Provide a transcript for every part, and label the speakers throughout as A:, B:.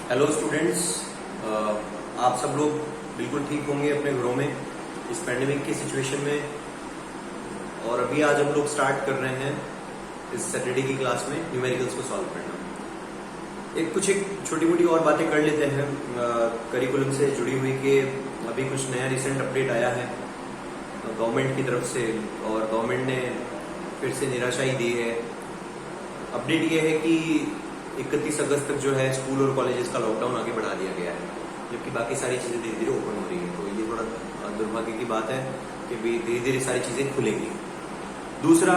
A: Hello students, आप सब लोग बिल्कुल ठीक होंगे अपने घरों में इस पैंडेमिक की सिचुएशन में। और अभी आज हम लोग स्टार्ट कर रहे हैं इस सैटरडे की क्लास में न्यूमेरिकल्स को सॉल्व करना। एक छोटी मोटी और बातें कर लेते हैं करिकुलम से जुड़ी हुई कि अभी कुछ नया रिसेंट अपडेट आया है गवर्नमेंट की तरफ से, और गवर्नमेंट ने फिर से निराशाई दी है। अपडेट ये है कि 31 अगस्त तक जो है स्कूल और कॉलेजेस का लॉकडाउन आगे बढ़ा दिया गया है, जबकि बाकी सारी चीजें धीरे धीरे ओपन हो रही है। तो ये थोड़ा दुर्भाग्य की बात है कि धीरे धीरे सारी चीजें खुलेंगी। दूसरा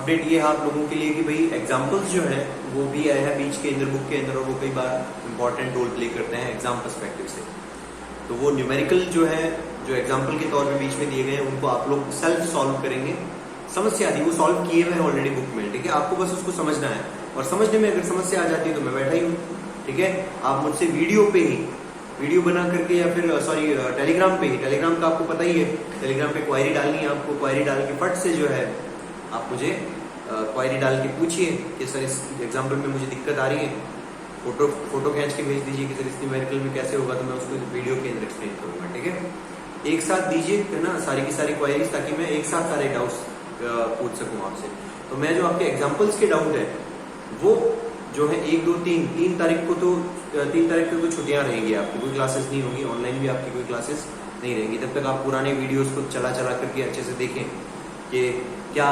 A: अपडेट ये है आप लोगों के लिए कि भाई एग्जाम्पल्स जो है वो भी आए हैं बीच के अंदर, बुक के अंदर, और वो कई बार इंपॉर्टेंट रोल प्ले करते हैं एग्जाम पर्सपेक्टिव से। तो वो न्यूमेरिकल जो है, जो एग्जाम्पल के तौर पे बीच में दिए गए हैं, उनको आप लोग सेल्फ सॉल्व करेंगे। समस्या थी वो सॉल्व किए हुए हैं ऑलरेडी बुक में, ठीक है। आपको बस उसको समझना है, और समझने में अगर समस्या आ जाती है तो मैं बैठा ही हूँ, ठीक है। आप मुझसे वीडियो बना करके या फिर टेलीग्राम पे ही, टेलीग्राम का आपको पता ही है, टेलीग्राम पे क्वायरी डालनी है आपको। क्वायरी डाल के फट से जो है आप मुझे क्वायरी डाल के पूछिए कि सर इस एग्जाम्पल में मुझे दिक्कत आ रही है, फोटो खींच के भेज दीजिए कि सर इस न्यूमेरिकल में कैसे होगा, तो मैं उसको वीडियो के अंदर एक्सप्लेन करूंगा, ठीक है। एक साथ दीजिए, है ना, सारी की सारी क्वायरीज, ताकि मैं एक साथ सारे डाउट्स पूछ सकूं आपसे। तो मैं जो आपके एग्जाम्पल्स के डाउट है वो जो है 1, 2, 3 तारीख को तो 3 तारीख को तो छुट्टियां रहेंगी, आपकी कोई क्लासेस नहीं होगी, ऑनलाइन भी आपकी कोई क्लासेस नहीं रहेंगी। तब तक आप पुराने वीडियोस को चला करके अच्छे से देखें कि क्या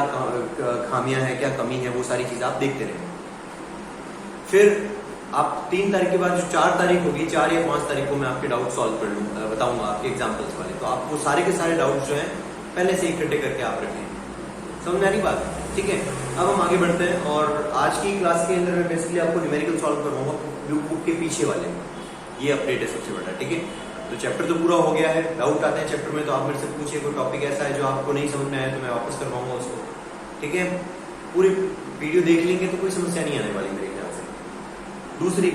A: खामियां हैं, क्या कमी है, वो सारी चीज आप देखते रहें। फिर आप 3 तारीख के बाद जो 4 तारीख होगी, 4 या 5 तारीख को मैं आपके डाउट सॉल्व कर लूंगा, बताऊंगा आपके एग्जाम्पल्स वाले। तो आपको सारे के सारे डाउट जो है पहले से इकट्ठे करके आप रखें। समझ में आ रही बात, ठीक है। अब हम आगे बढ़ते हैं, और आज की क्लास के अंदर मैं बेसिकली आपको न्यूमेरिकल सॉल्व करवाऊंगा बुक के पीछे वाले। ये अपडेट है सबसे बड़ा, ठीक है। तो चैप्टर तो पूरा हो गया है, डाउट आते हैं चैप्टर में तो आप मेरे से पूछिए, कोई टॉपिक ऐसा है जो आपको नहीं समझ में आया तो मैं वापस करवाऊंगा उसको, ठीक है। पूरी वीडियो देख लेंगे तो कोई समस्या नहीं आने वाली मेरे ख्याल से। दूसरी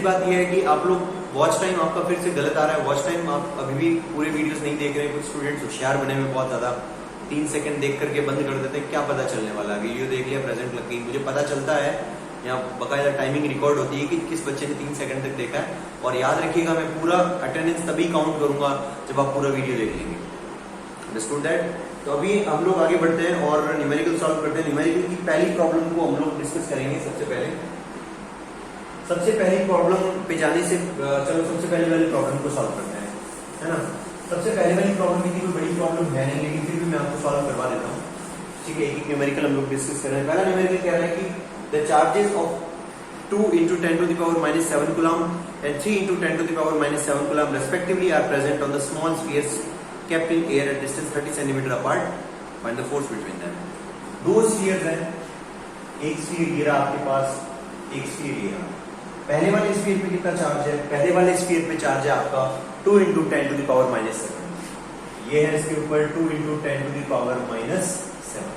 A: बात यह है कि आप लोग वॉच टाइम आपका फिर से गलत आ रहा है। वॉच टाइम आप अभी भी पूरे वीडियोस नहीं देख रहे हैं। कुछ स्टूडेंट्स होशियार बने हुए बहुत ज्यादा, 3 सेकंड देख करके बंद कर देते हैं। क्या पता चलने वाला है, वीडियो देख लिया, प्रेजेंट लग गई। मुझे पता चलता है, यहाँ बकायदा टाइमिंग रिकॉर्ड होती है कि किस बच्चे ने 3 सेकंड तक देखा है। और याद रखिएगा, मैं पूरा अटेंडेंस तभी काउंट करूंगा जब आप पूरा वीडियो देख लेंगे। Understood that? तो अभी हम लोग आगे बढ़ते हैं और न्यूमेरिकल सॉल्व करते हैं। न्यूमेरिकल की पहली प्रॉब्लम को हम लोग डिस्कस करेंगे। सबसे पहली प्रॉब्लम पे जाने से चलो सबसे पहले वाली प्रॉब्लम को सॉल्व करते हैं, है ना। सबसे पहले वाली प्रॉब्लम की कोई बड़ी प्रॉब्लम है नहीं, लेकिन फिर भी मैं आपको सॉल्व करवा देता हूँ, ठीक है। एक न्यूमेरिकल हम लोग डिस्कस कर रहे हैं। पहला न्यूमेरिकल कह रहा है कि the charges of 2 × 10⁻⁻7 coulomb and 3 × 10⁻⁻7 coulomb respectively are present on the small spheres kept in air at distance 30 cm apart. Find the force between them. 2 spheres हैं, एक स्फीयर ये रहा आपके पास, एक स्फीयर ये रहा। पहले वाले स्फीयर पे कितना चार्ज है? पहले वाले स्फीयर पे चार्ज है आपका 2 × 10⁻⁻7। ये है इसके ऊपर 2 × 10⁻⁻7।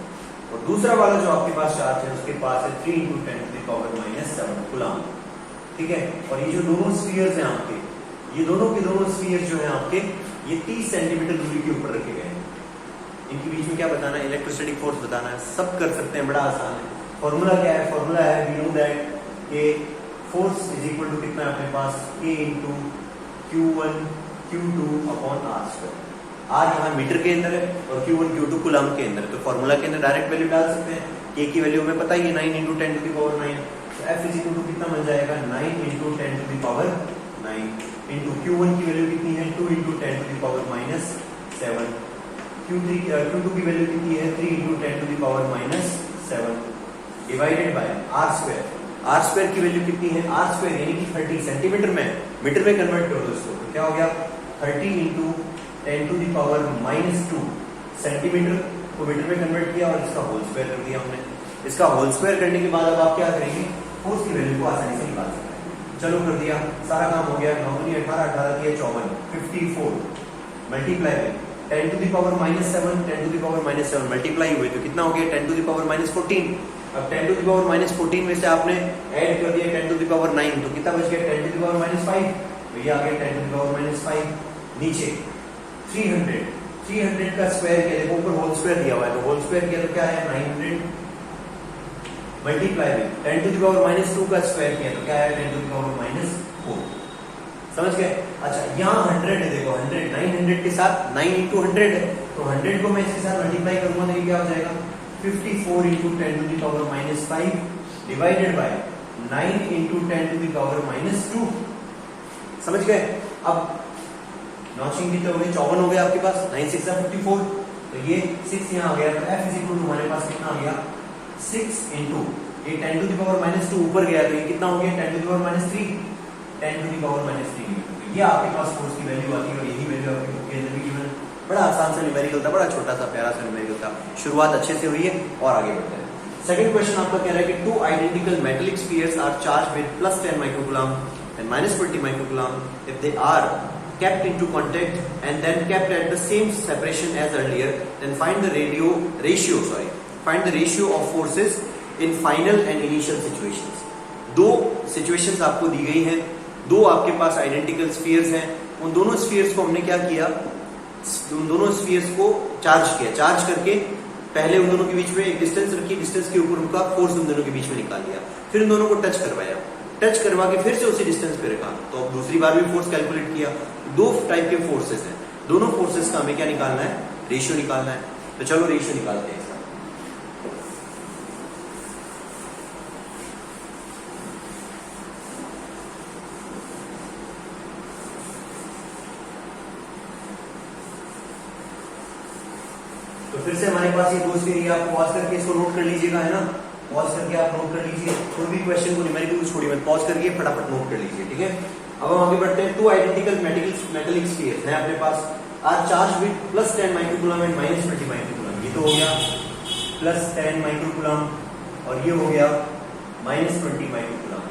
A: और दूसरा वाला जो आपके पास चार्ज है उसके पास है 3 × 10⁻⁻7 कूलम, ठीक है। और ये जो दोनों स्फीयर्स हैं आपके, ये दोनों के दोनों स्फीयर जो हैं आपके, ये 30 सेंटीमीटर दूरी के ऊपर रखे गए हैं। इनके बीच में क्या बताना है? इलेक्ट्रोस्टैटिक फोर्स बताना है। सब कर सकते हैं, बड़ा आसान है। फॉर्मूला क्या है? फॉर्मूला है, वी नो दैट कि फोर्स इज इक्वल टू कितना है अपने पास, K × Q1 Q2 upon R²। R यहाँ मीटर के अंदर है और Q1 Q2 कूलम के अंदर है। तो फॉर्मूला के अंदर डायरेक्ट वैल्यू डाल सकते हैं। K की वैल्यू हमें पता ही है 9 × 10⁻9। तो F इज इक्वल टू कितना बन जाएगा? 9 × 10⁻9 इंटू Q1 की वैल्यू कितनी है? 2 × 10⁻7। Q2 की वैल्यू कितनी है? 3 × 10⁻7 डिवाइडेड बाय R²। R² की वैल्यू कितनी है? R² यानी कि 30 सेंटीमीटर में, मीटर में कन्वर्ट कर दो इसको, तो क्या हो गया? 30 × 10⁻2 सेंटीमीटर को मीटर में कन्वर्ट किया, और इसका होल स्क्वायर कर दिया हमने। इसका होल स्क्वायर करने के बाद अब आप क्या करेंगे? फोर्स की वैल्यू को आसानी से निकाल सकते हैं। चलो कर दिया, सारा काम हो गया। 9 × 18 18 दिया 54, 54 मल्टीप्लाई 10⁻⁻7 10⁻⁻7 मल्टीप्लाई हुए तो कितना हो गया? 10⁻⁻14। अब 10⁻⁻14 में से आपने ऐड कर दिया 10⁻9, तो कितना बच गया? 10⁻5। तो ये आ गया 10⁻5। नीचे 300 का स्क्वायर किया, देखो ऊपर होल स्क्वायर दिया हुआ है, तो होल स्क्वायर किया तो क्या है? 900 multiply with 10 to the power -2 का स्क्वायर किया तो क्या है 10 टू द पावर -4। समझ गए? अच्छा यहाँ 100 है, देखो 100 900 के साथ 9 into 100 है, तो 100 को मैं इसके साथ मल्टीप्लाई करूंगा तो ये क्या हो जाएगा 54 into 10 to the power -5 divided by 9 into 10 to the power -2। समझ गए? अब नॉचिंग कितने हो गए 54 हो गए आपके पास, 9 6 54, तो ये 6 यहाँ आ गया, तो f इज इक्वल टू हमारे पास कितना आ गया 6 into ये 10 to the power -2 ऊपर गया तो ये कितना हो गया 10 to the power -3, 10 to the power -3। ये आपके पास फोर्स की वैल्यू आती है और यही वैल्यू आपके बुक के अंदर भी गिवन। बड़ा आसान सा न्यूमेरिकल था, बड़ा छोटा सा प्यारा सा न्यूमेरिकल था, शुरुआत अच्छे से हुई है और आगे बढ़ते हैं। सेकंड क्वेश्चन आपका कह रहा है कि two identical metallic spheres are charged with +10 microcoulomb and -20 microcoulomb if they are kept into contact and then kept at the same separation as earlier, then find the ratio of forces in final and initial situations। दो situations आपको दी गई हैं, दो आपके पास identical spheres हैं, उन दोनों spheres को हमने क्या किया, उन दोनों स्फीयर्स को चार्ज किया, चार्ज करके पहले उन दोनों के बीच में एक डिस्टेंस रखी, डिस्टेंस के ऊपर उनका फोर्स उन दोनों के बीच में निकाल लिया, फिर उन दोनों को टच करवाया, टच करवा के फिर से उसी डिस्टेंस पे रखा, तो अब दूसरी बार भी फोर्स कैलकुलेट किया। दो टाइप के फोर्सेस हैं, दोनों फोर्सेस का हमें क्या निकालना है, रेशियो निकालना है। तो चलो रेशियो निकालते हैं इसका। तो फिर से हमारे पास ये दो स्फीयर, आप पॉज करके इसको नोट कर लीजिएगा, है ना, पॉज करके आप नोट कर लीजिए, कोई भी क्वेश्चन को न्यूमेरिकल छोड़िए मत, पॉज करके फटाफट नोट कर लीजिए, ठीक है। अब हम आगे बढ़ते हैं। टू आइडेंटिकल मेटेलिक स्फीयर्स हैं अपने पास, are charge with +10 microcoulomb and -20 microcoulomb. ये तो हो गया +10 माइक्रोकूलम और ये हो गया -20 माइक्रोकूलम,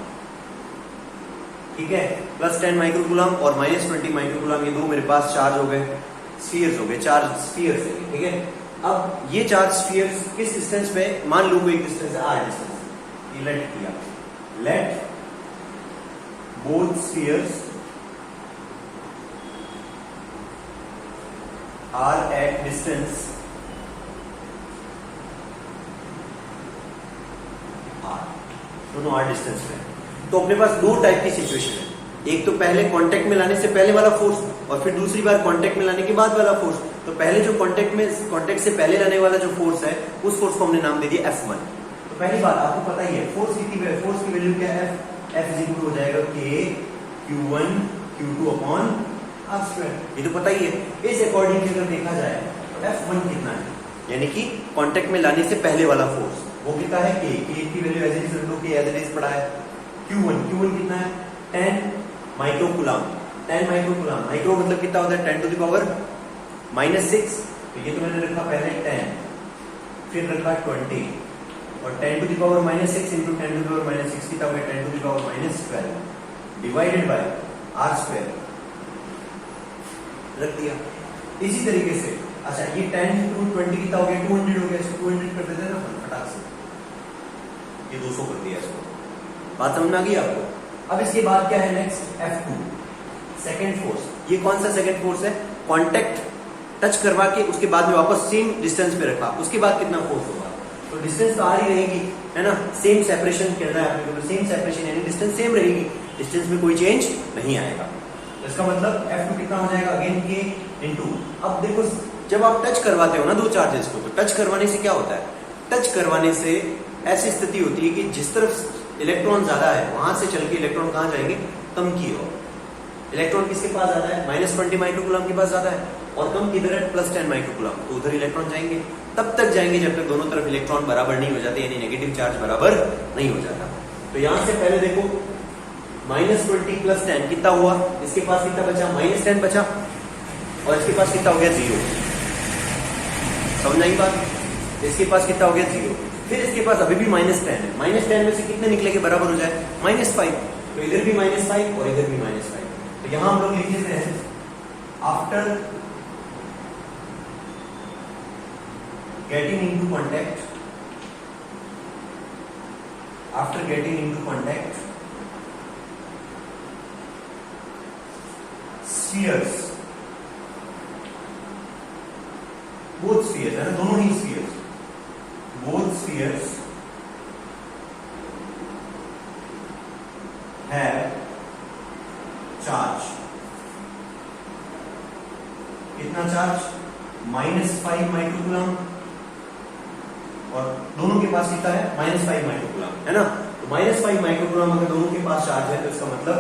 A: ठीक है। +10 माइक्रोकूलम और -20 माइक्रोकूलम, ये दो मेरे पास चार्ज हो गए, स्फीयर्स हो गए, चार्ज स्फीयर्स है, ठीक है। अब ये चार्ज स्फीयर्स किस डिस्टेंस पे, मान लो कोई एक डिस्टेंस है r डिस्टेंस, ये लेट किया, let both spheres are at distance r, दोनों r डिस्टेंस पे। तो अपने पास दो टाइप की सिचुएशन है, एक तो पहले कांटेक्ट में लाने से पहले वाला फोर्स और फिर दूसरी बार कांटेक्ट में लाने के बाद वाला फोर्स। तो पहले जो कांटेक्ट से पहले लाने वाला जो फोर्स है, उस फोर्स को हमने नाम दे दिया F1। तो पहली बात आपको पता ही है फोर्स की वैल्यू क्या है, F इज इक्वल हो जाएगा K Q1 Q2 upon r²। ये तो पता ही है। इस अकॉर्डिंग अगर देखा जाए तो F1 कितना है, यानी कि कांटेक्ट में लाने से पहले वाला फोर्स, वो कितना है K की वैल्यू एज इट इज रख लो, K एज इट इज पड़ा है। Q1 कितना है 10 माइक्रोकूलम, 10 माइक्रोकूलम, माइक्रो मतलब कितना होता है 10 टू द पावर -6, तो ये तो मैंने रखा पहले 10, फिर रखा 20 और 10 to the power -6 into 10 to the power -6 कितना हो गया 10 to the power -12 divided by r² रख दिया। इसी तरीके से अच्छा ये 10 इंटू 20 कितना हो गया 200 हो गया, इसको 200 कर देते हैं ना फटाक से, ये 200 कर दिया इसको। बात समझ में आ गई आपको? अब इसके बाद क्या है नेक्स्ट F2 सेकंड फोर्स। ये कौन सा सेकंड फोर्स है, कांटेक्ट टच करवा के उसके बाद में वापस सेम डिस्टेंस पे रखा, उसके बाद कितना फोर्स होगा, तो डिस्टेंस तो आ ही रहेगी, है ना, सेम सेपरेशन कहना है आपने, तो सेम सेपरेशन यानी डिस्टेंस सेम रहेगी, डिस्टेंस में कोई चेंज नहीं आएगा। तो इसका मतलब F2 कितना हो जाएगा अगेन K इनटू। अब देखो जब आप टच करवाते हो ना दो चार्जेस को, तो टच करवाने से क्या होता है, टच करवाने से ऐसी स्थिति होती है कि जिस तरफ इलेक्ट्रॉन ज्यादा है वहां से चल के इलेक्ट्रॉन कहां जाएंगे, कम की ओर। इलेक्ट्रॉन किसके पास ज्यादा है, -20 माइक्रोकूलम के पास ज्यादा है, और कम किधर है +10 माइक्रोकूलम, तो उधर इलेक्ट्रॉन जाएंगे। तब तक जाएंगे जब तक दोनों तरफ इलेक्ट्रॉन बराबर नहीं हो जाते, यानी नेगेटिव चार्ज बराबर नहीं हो जाता। तो यहां से पहले देखो -20 + 10 कितना हुआ, इसके पास कितना बचा -10 बचा, और इसके पास कितना हो गया 0। समझ आई बात, इसके पास कितना हो गया 0, फिर इसके पास अभी भी -10 है, -10 में से कितने निकले के बराबर हो जाए -5, तो इधर भी -5 और इधर भी -5। तो यहां हम लोग लिख लेते हैं after getting into contact spheres, both spheres है ना, दोनों ही spheres, both spheres -5 माइक्रोकूलम, और दोनों के पास कितना है -5 माइक्रोकूलम, है ना। तो -5 माइक्रोकूलम अगर दोनों के पास चार्ज है तो इसका मतलब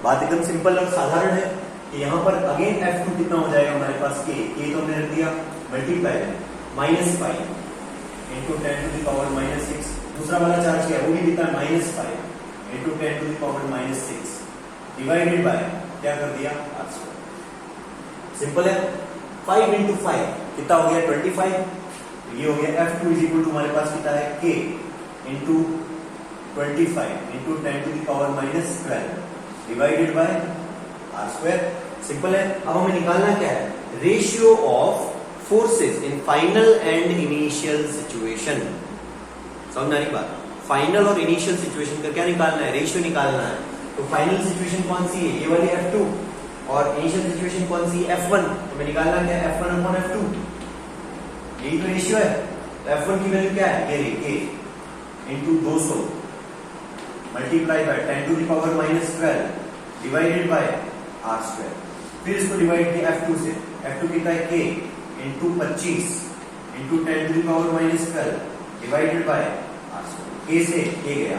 A: बात एकदम सिंपल और साधारण है कि यहाँ पर अगेन F2 कितना हो जाएगा हमारे पास K तो हमने रख दिया मल्टीप्लाई है -5 इंटू 10⁻⁻6। दूसरा वाला चार्ज क्या है, वो भी कितना है -5 इंटू 10⁻⁻6 डिवाइडेड बाय क्या कर दिया R²। सिंपल है। 5 इंटू 5 कितना हो गया 25। ये हो गया F2 इज इक्वल टू हमारे पास कितना है K into 25 into 10⁻12 divided by R²। Simple है। अब हमें निकालना क्या है, ratio of forces in final and initial situation. समझ रही बात, फाइनल और इनिशियल सिचुएशन का क्या निकालना है, रेशियो निकालना है। तो फाइनल सिचुएशन कौन सी है, ये वाली F2, और इनिशियल सिचुएशन कौन सी है F1। तो हमें निकालना क्या है F1/F2, यही तो रेशियो है। तो F1 की वैल्यू क्या है, ये रही K into 200 multiply by 10⁻12 divided by R²। फिर इसको डिवाइड किया F2 से, F2 कितना है K into 25 into 10⁻12 divided by R²। K से K गया,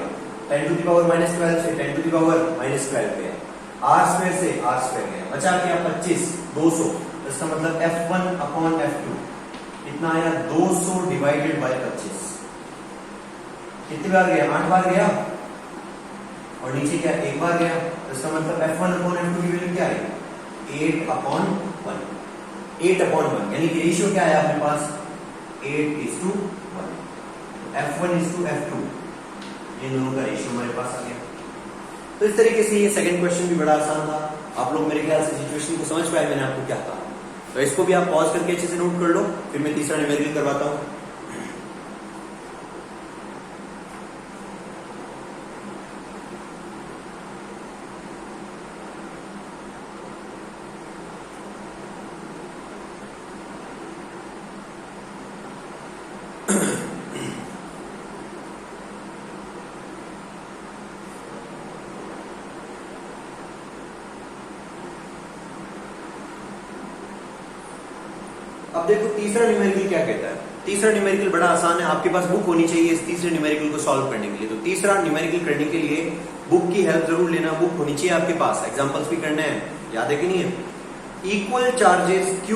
A: 10⁻12 से 10⁻12 गया, R² से R² गया, बचा क्या 25 200। तो इसका मतलब F1/F2 कितना आया 200 डिवाइडेड बाय 25। कितनी बार गया, 8 बार गया, और नीचे क्या एक बार गया। तो इसका मतलब F1/F2 की वैल्यू क्या है 8/1, 8/1, यानी कि रेशियो क्या है आपके पास 8:1। F1:F2 ये दोनों का रेशियो हमारे पास आ गया। तो इस तरीके से ये सेकंड क्वेश्चन भी बड़ा आसान था। आप लोग मेरे ख्याल से सिचुएशन को समझ पाए मैंने आपको क्या कहा। तो इसको भी आप पॉज करके अच्छे से नोट कर लो, फिर मैं तीसरा न्यूमेरिकल करवाता हूं। अब देखो तीसरा न्यूमेरिकल क्या कहता है। तीसरा न्यूमेरिकल बड़ा आसान है, आपके पास बुक होनी चाहिए इस तीसरे न्यूमेरिकल को सॉल्व करने के लिए। तो तीसरा न्यूमेरिकल करने के लिए बुक की हेल्प जरूर लेना, बुक होनी चाहिए आपके पास, एग्जांपल्स भी करने हैं, याद है कि नहीं है। Equal charges Q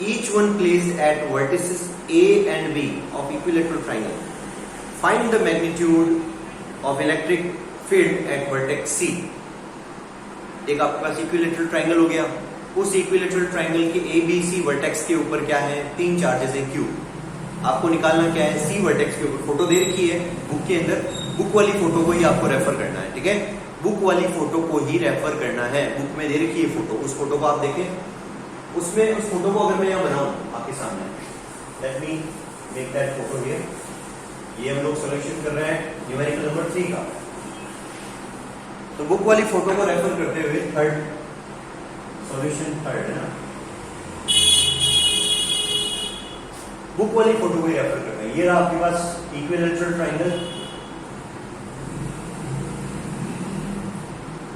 A: each one placed at vertices A and B of equilateral triangle. Find the magnitude of electric field at vertex C. एक आपके पास इक्विलेटरल ट्राइंगल हो गया, उस इक्विलेटरल ट्राइंगल के ABC वर्टेक्स के ऊपर क्या है 3 चार्जेस है Q। आपको निकालना क्या है C वर्टेक्स के ऊपर, फोटो दे रखी है बुक के अंदर, बुक वाली फोटो को ही आपको रेफर करना है, ठीक है। बुक वाली फोटो को ही रेफर करना है, बुक में दे रखी है फोटो, उस फोटो को आप देखें। उसमें उस फोटो को अगर मैं यहाँ बनाऊं आपके सामने, let me make that photo here. ये हम लोग सॉल्यूशन कर रहे हैं न्यूमेरिकल नंबर 3 का। तो बुक वाली फोटो को रेफर करते हुए थर्ड सॉल्यूशन, थर्ड है ना, बुक वाली फोटो को रेफर करते हैं। ये रहा आपके पास इक्विलेटरल ट्राइंगल।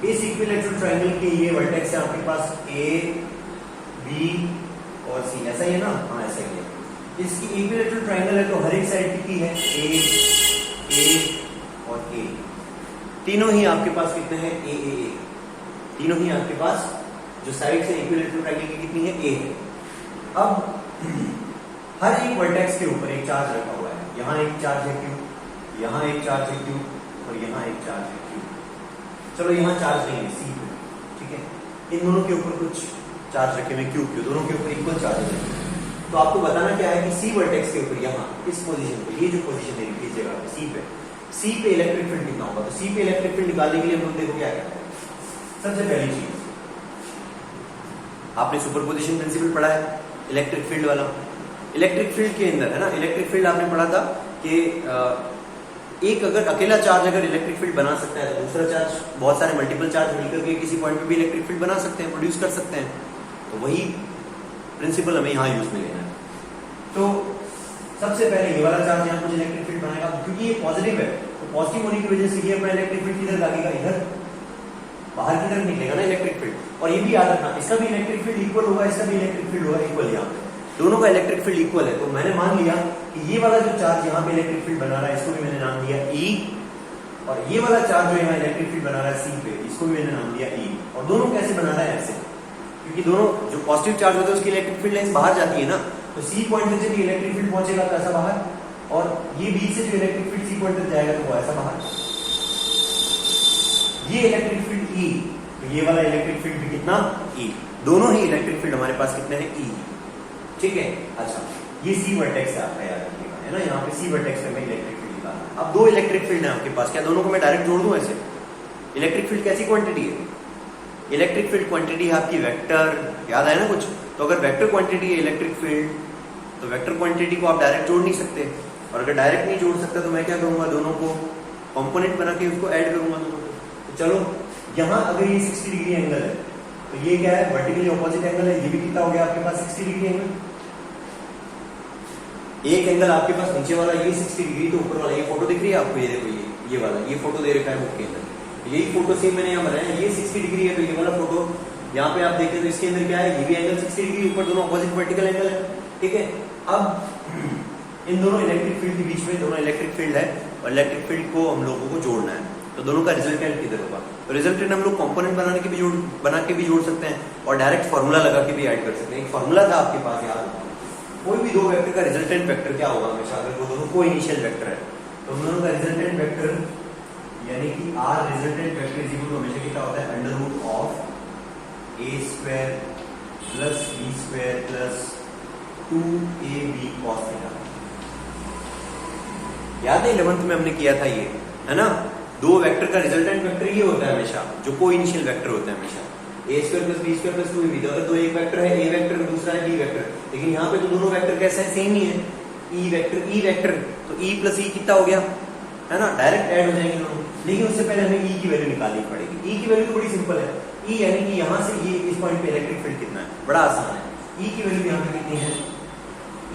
A: इस इक्विलेटरल ट्राइंगल के ये वर्टेक्स है आपके पास A, B और C, ऐसा ही है ना, हाँ ऐसा ही है। इसकी इक्विलेटरल ट्राइंगल है तो हर एक साइड कितनी है A और A, तीनों ही आपके पास कितने हैं A। तीनों ही आपके पास जो साइड से इक्विलेटरल ट्राइंगल की कितनी है A है। अब हर एक वर्टेक्स के ऊपर एक चार्ज रखा हुआ है, यहाँ एक चार्ज है Q, यहाँ एक चार्ज है Q और यहाँ एक चार्ज है Q। चलो यहाँ चार्ज नहीं है C पे, ठीक है। इन दोनों के ऊपर कुछ चार्ज रखे हुए Q, दोनों के ऊपर इक्वल चार्ज है। तो आपको बताना क्या है कि C वर्टेक्स के ऊपर यहाँ इस पोजीशन पे, ये जो पोजीशन है इस जगह पे C पे इलेक्ट्रिक फील्ड कितना होगा। तो C पे इलेक्ट्रिक फील्ड निकालने के लिए हम लोग देखो क्या करते हैं। सबसे पहली चीज आपने सुपरपोजिशन प्रिंसिपल पढ़ा है इलेक्ट्रिक फील्ड वाला। इलेक्ट्रिक फील्ड के अंदर है ना, इलेक्ट्रिक फील्ड आपने पढ़ा था कि एक अगर अकेला चार्ज अगर इलेक्ट्रिक फील्ड बना सकता है तो दूसरा चार्ज, बहुत सारे मल्टीपल चार्ज मिलकर के किसी पॉइंट पे भी इलेक्ट्रिक फील्ड बना सकते हैं, प्रोड्यूस कर सकते हैं। तो वही प्रिंसिपल हमें यहाँ यूज में लेना है। तो सबसे पहले ये वाला चार्ज यहाँ कुछ इलेक्ट्रिक फील्ड बनाएगा, क्योंकि ये पॉजिटिव है तो पॉजिटिव होने की वजह से ये अपना इलेक्ट्रिक फील्ड किधर लगेगा, इधर बाहर की तरफ निकलेगा ना इलेक्ट्रिक फील्ड। और ये भी याद रखना, इसका भी इलेक्ट्रिक फील्ड इक्वल होगा, इसका भी इलेक्ट्रिक फील्ड होगा इक्वल यहाँ पे। दोनों का इलेक्ट्रिक फील्ड इक्वल है, तो मैंने मान लिया कि ये वाला जो चार्ज यहाँ पे इलेक्ट्रिक फील्ड बना रहा है इसको भी मैंने नाम दिया E, और ये वाला चार्ज जो यहाँ इलेक्ट्रिक फील्ड बना रहा है C पे, इसको भी मैंने नाम दिया E। और दोनों कैसे बना रहा है? ऐसे, क्योंकि दोनों जो पॉजिटिव चार्ज होता है उसकी इलेक्ट्रिक फील्ड लाइंस बाहर जाती है ना, तो C पॉइंट से भी इलेक्ट्रिक फील्ड पहुंचेगा तो ऐसा बाहर, और ये बीच से जो इलेक्ट्रिक फील्ड C पॉइंट तक जाएगा तो वो ऐसा बाहर। ये इलेक्ट्रिक फील्ड E, तो ये वाला इलेक्ट्रिक फील्ड भी कितना? E। दोनों ही इलेक्ट्रिक फील्ड हमारे पास कितने हैं? E। ठीक है। अच्छा, ये C वर्टेक्स है आपका, याद रखिएगा, है ना, यहाँ पे C वर्टेक्स पे मैं इलेक्ट्रिक फील्ड निकालना है। अब दो इलेक्ट्रिक फील्ड है आपके पास, क्या दोनों को मैं डायरेक्ट जोड़ दूं ऐसे? इलेक्ट्रिक फील्ड कैसी क्वांटिटी है? इलेक्ट्रिक फील्ड क्वांटिटी है आपकी वेक्टर, याद आया ना कुछ? तो अगर वेक्टर क्वांटिटी है इलेक्ट्रिक फील्ड, तो वेक्टर क्वांटिटी को आप डायरेक्ट जोड़ नहीं सकते, और अगर डायरेक्ट नहीं जोड़ सकता तो मैं क्या करूंगा? दोनों को कंपोनेंट बना के उसको ऐड करूंगा दोनों को। तो चलो, यहाँ अगर ये 60 डिग्री एंगल है, तो ये क्या है? वर्टिकली ऑपोजिट एंगल है। ये भी कितना हो गया आपके पास? 60 डिग्री एंगल। एक एंगल आपके पास नीचे वाला ये 60 डिग्री, तो ऊपर वाला ये फोटो दिख रही है आपको? ये देखो, ये वाला, ये फोटो दे रखा है बुक के अंदर, यही फोटो सेम मैंने यहाँ बनाया है। ये 60 डिग्री है, तो ये वाला फोटो यहाँ पे आप देखें तो इसके अंदर क्या है? ये भी एंगल 60 डिग्री, ऊपर दोनों ऑपोजिट वर्टिकल एंगल है। ठीक है। अब इन दोनों इलेक्ट्रिक फील्ड के बीच में दोनों इलेक्ट्रिक फील्ड है, और इलेक्ट्रिक फील्ड को हम लोगों को जोड़ना है, तो दोनों का रिजल्टेंट किधर होगा? तो रिजल्टेंट हम लोग कंपोनेंट बना के भी जोड़ सकते हैं, और डायरेक्ट फॉर्मूला लगा के भी ऐड कर सकते हैं। एक फॉर्मूला था आपके पास, याद, कोई भी दो वेक्टर का रिजल्टेंट वेक्टर क्या होगा हमेशा? अगर वो दोनों को इनिशियल वेक्टर है, तो हम दोनों का रिजल्टेंट वेक्टर यानी कि R resultant vector is equal to हमेशा कितना होता है? Under root of a square plus b square plus 2ab cos theta. याद है 11th में हमने किया था ये, है ना? दो वेक्टर का रिजल्टेंट वेक्टर ये होता है हमेशा, जो को इनिशियल वेक्टर होता है हमेशा, a square plus b square plus 2ab। तो अगर दो एक वेक्टर है a वेक्टर, दूसरा है b वेक्टर, लेकिन यहाँ पे तो दोनों वेक्टर कैसे है? सेम ही है, e वेक्टर, तो e प्लस e कितना हो गया, है ना? डायरेक्ट ऐड हो जाएंगे दोनों। लेकिन उससे पहले हमें e की वैल्यू निकालनी पड़ेगी। e की वैल्यू तो बड़ी सिंपल है, e यानी कि यहाँ से ये इस पॉइंट पे इलेक्ट्रिक फील्ड कितना है, बड़ा आसान है। e की वैल्यू यहाँ पे कितनी है?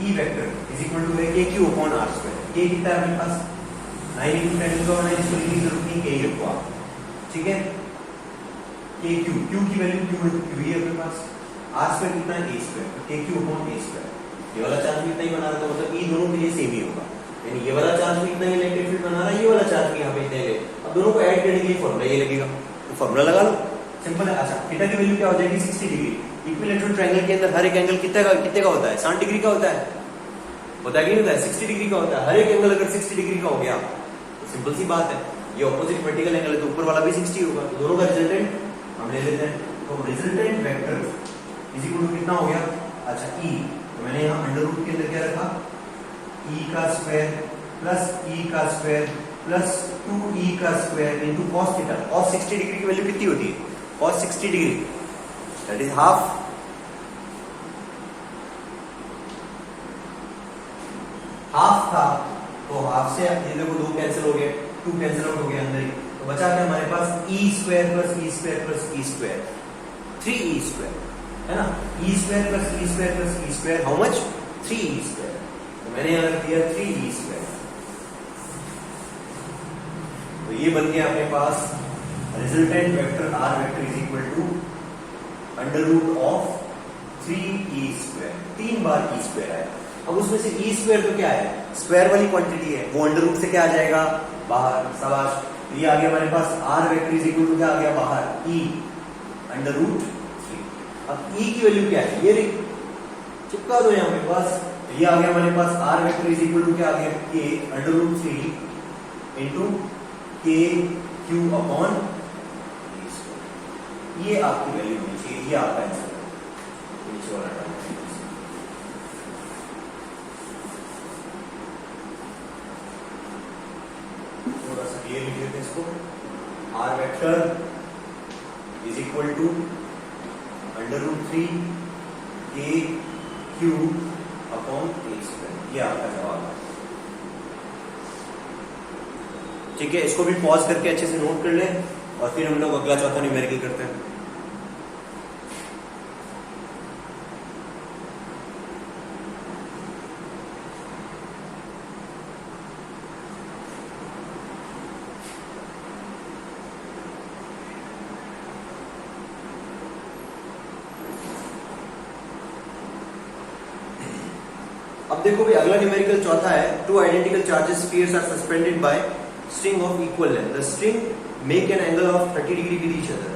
A: e vector is equal to है k q upon r square. k कितना है अपने पास? 9 into 10 to the 9, इसको लिखने की जरूरत नहीं, k ही रखो आप। ठीक है। k q, q की वैल्यू q है अपने पास, r स्क्वायर कितना है? a square, k q upon a square. ये वाला चार्ज भी इतना ही बना रहा था, मतलब e दोनों के लिए सेम ही होगा, यानी ये वाला चार्ज भी इतना ही इलेक्ट्रिक फील्ड बना रहा है, ये वाला चार्ज भी यहाँ पे इतना ही है। अब दोनों को ऐड करने के लिए फॉर्मूला ये लगेगा, तो फॉर्मूला लगा लो, सिंपल है। अच्छा, थीटा की वैल्यू क्या हो जाएगी? 60 डिग्री। इक्विलैटरल ट्रायंगल के अंदर हर एक एंगल कितने का होता है? 60 डिग्री का होता है कि नहीं होता है? 60 डिग्री का होता है। हर एक एंगल अगर 60 डिग्री का हो गया तो सिंपल सी बात है, ये ऑपोजिट वर्टिकल एंगल है, तो ऊपर वाला भी 60 होगा, तो दोनों का रिजल्टेंट हम ले लेते हैं। तो resultant vector is equal to कितना हो गया? अच्छा, e, तो मैंने यहाँ अंडर रूट के अंदर क्या रखा? e का स्क्वायर प्लस e का स्क्वायर प्लस 2e का square into cos theta. cos 60 degree की वैल्यू कितनी होती है? cos 60 degree that is half, half था, तो हाफ से ये देखो 2 कैंसिल हो गए, 2 कैंसिल आउट हो गया अंदर ही, तो बचा क्या हमारे पास? e square plus e square plus e square, 3e square, है ना? e square plus e square plus e square, how much? 3e square. तो मैंने यहाँ रख दिया 3e स्क्वायर। तो ये बन गया अपने पास resultant vector r vector is equal to under root of 3e square. 3 बार e स्क्वायर आया। अब उसमें से e स्क्वायर तो क्या है? स्क्वायर वाली क्वांटिटी है, वो अंडर रूट से क्या आ जाएगा? बाहर। शाबाश, ये आ गया हमारे पास r vector is equal to क्या आ गया बाहर? e under root 3। अब e की वैल्यू क्या है? ये चिपका दो यहाँ पे पास, ये आ गया हमारे पास r vector is equal to क्या आ गया? k under root 3 into k q upon, ये आपकी वैल्यू होनी चाहिए, ये आपका आंसर है। नीचे वाला थोड़ा सा क्लियर लिख लेते हैं इसको। r vector is equal to under root 3 k q upon a square, ये आपका जवाब है। ठीक है, इसको भी पॉज करके अच्छे से नोट कर लें, और फिर हम लोग अगला चौथा न्यूमेरिकल करते हैं। देखो भाई अगला न्यूमेरिकल चौथा है, two identical charges spheres are suspended by string of equal length, the string make an angle of 30 degree with each other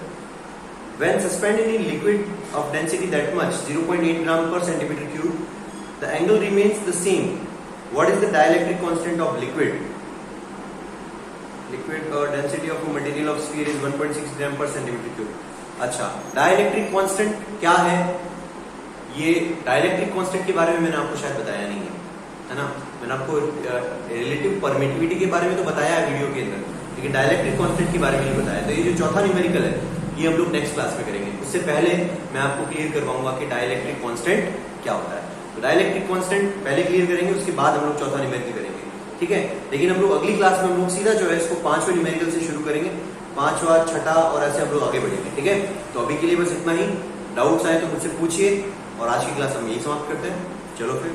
A: when suspended in liquid of density that much 0.8 gram per centimeter cube, the angle remains the same. What is the dielectric constant of liquid? Liquid density of a material of sphere is 1.6 gram per centimeter cube. अच्छा, dielectric constant क्या है? ये dielectric constant के बारे में मैंने आपको शायद बताया नहीं है ना? मैंने आपको रिलेटिव परमिटिविटी के बारे में तो बताया है वीडियो के अंदर, लेकिन डाइलेक्ट्रिक कांस्टेंट के बारे में नहीं बताया। तो ये जो चौथा न्यूमेरिकल है ये हम लोग नेक्स्ट क्लास में करेंगे। उससे पहले मैं आपको क्लियर करवाऊंगा कि डाइलेक्ट्रिक कांस्टेंट क्या होता है। तो डाइलेक्ट्रिक कांस्टेंट पहले क्लियर करेंगे, उसके बाद हम लोग चौथा न्यूमेरिकल करेंगे, ठीक है। लेकिन हम लोग अगली क्लास में हम लोग सीधा जो है इसको 5वें न्यूमेरिकल से शुरू करेंगे, 5वां, 6ठा और ऐसे हम लोग आगे बढ़ेंगे, ठीक है। तो अभी के लिए बस इतना ही। डाउट्स आए तो मुझसे पूछिए और आज की क्लास हम यही समाप्त करते हैं। चलो फिर।